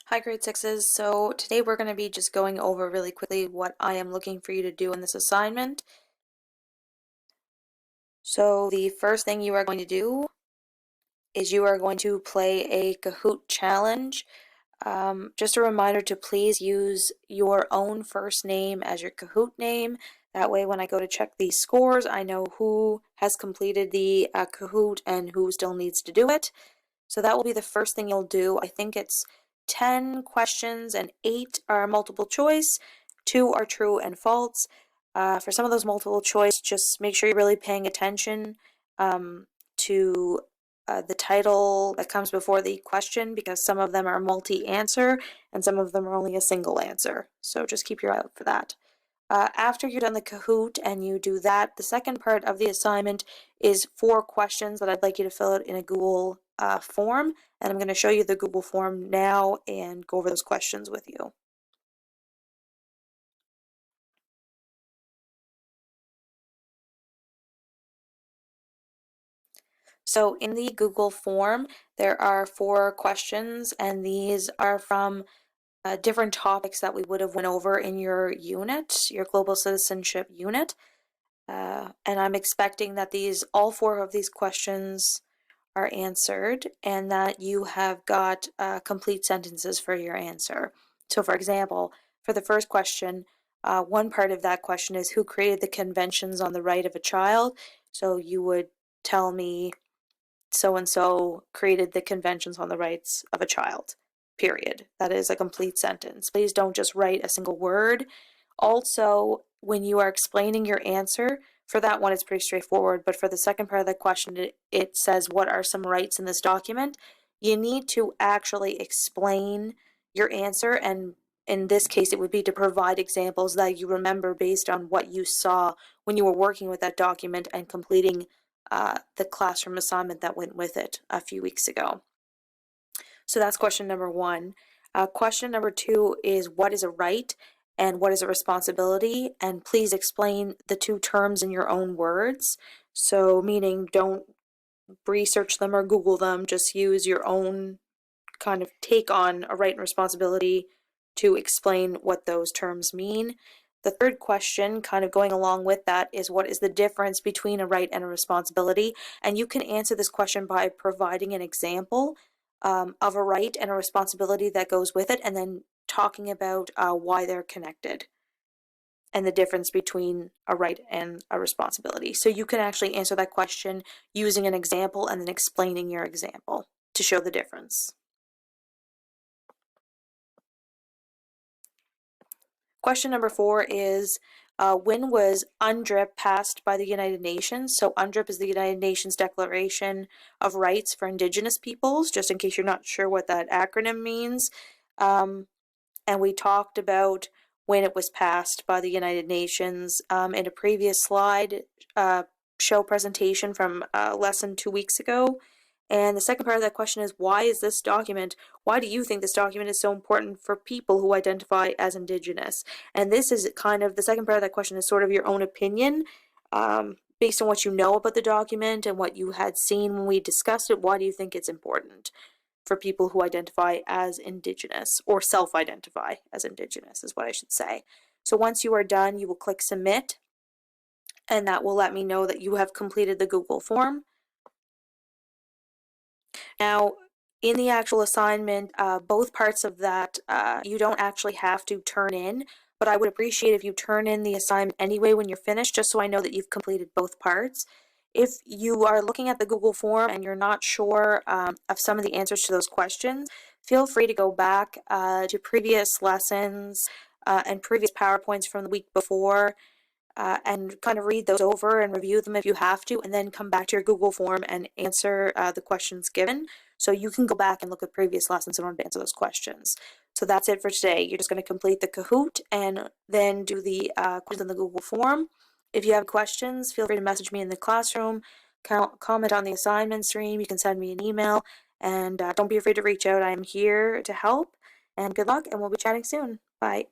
Hi, grade sixes. So today we're going to be just going over really quickly what I am looking for you to do in this assignment. So the first thing you are going to do is you are going to play a Kahoot challenge. Just a reminder to please use your own first name as your Kahoot name. That way when I go to check the scores, I know who has completed the Kahoot and who still needs to do it. So that will be the first thing you'll do. I think it's 10 questions and 8 are multiple choice, 2 are true and false. For some of those multiple choice, just make sure you're really paying attention to the title that comes before the question, because some of them are multi-answer and some of them are only a single answer. So just keep your eye out for that. After you're done the Kahoot and you do that, the second part of the assignment is 4 questions that I'd like you to fill out in a Google form. And I'm going to show you the Google form now and go over those questions with you. So in the Google form, there are 4 questions, and these are from different topics that we would have went over in your unit, your global citizenship unit. And I'm expecting that all 4 of these questions are answered and that you have got complete sentences for your answer. So for example, for the first question, one part of that question is who created the conventions on the right of a child? So you would tell me so-and-so created the conventions on the rights of a child, period. That is a complete sentence. Please don't just write a single word. Also, when you are explaining your answer, for that one, it's pretty straightforward, but for the second part of the question, it says, what are some rights in this document? You need to actually explain your answer, and in this case, it would be to provide examples that you remember based on what you saw when you were working with that document and completing the classroom assignment that went with it a few weeks ago. So that's question number 1. Question number 2 is what is a right and what is a responsibility? And please explain the 2 terms in your own words. So meaning don't research them or Google them, just use your own kind of take on a right and responsibility to explain what those terms mean. The third question, kind of going along with that, is what is the difference between a right and a responsibility? And you can answer this question by providing an example of a right and a responsibility that goes with it, and then talking about why they're connected and the difference between a right and a responsibility. So you can actually answer that question using an example and then explaining your example to show the difference. Question number 4 is when was UNDRIP passed by the United Nations? So UNDRIP is the United Nations Declaration of Rights for Indigenous Peoples, just in case you're not sure what that acronym means. And we talked about when it was passed by the United Nations in a previous slide show presentation from lesson 2 weeks ago. And the second part of that question is, why is this document, why do you think this document is so important for people who identify as Indigenous? And this is kind of, the second part of that question is sort of your own opinion. Based on what you know about the document and what you had seen when we discussed it, why do you think it's important for people who identify as Indigenous or self-identify as Indigenous is what I should say. So once you are done, you will click submit, and that will let me know that you have completed the Google form. Now, in the actual assignment, both parts of that you don't actually have to turn in, but I would appreciate if you turn in the assignment anyway when you're finished, just so I know that you've completed both parts. If you are looking at the Google form and you're not sure of some of the answers to those questions, feel free to go back to previous lessons and previous PowerPoints from the week before and kind of read those over and review them if you have to, and then come back to your Google form and answer the questions given. So you can go back and look at previous lessons in order to answer those questions. So that's it for today. You're just going to complete the Kahoot and then do the quiz in the Google form. If you have questions, feel free to message me in the classroom, comment on the assignment stream. You can send me an email, and don't be afraid to reach out. I am here to help, and good luck, and we'll be chatting soon. Bye.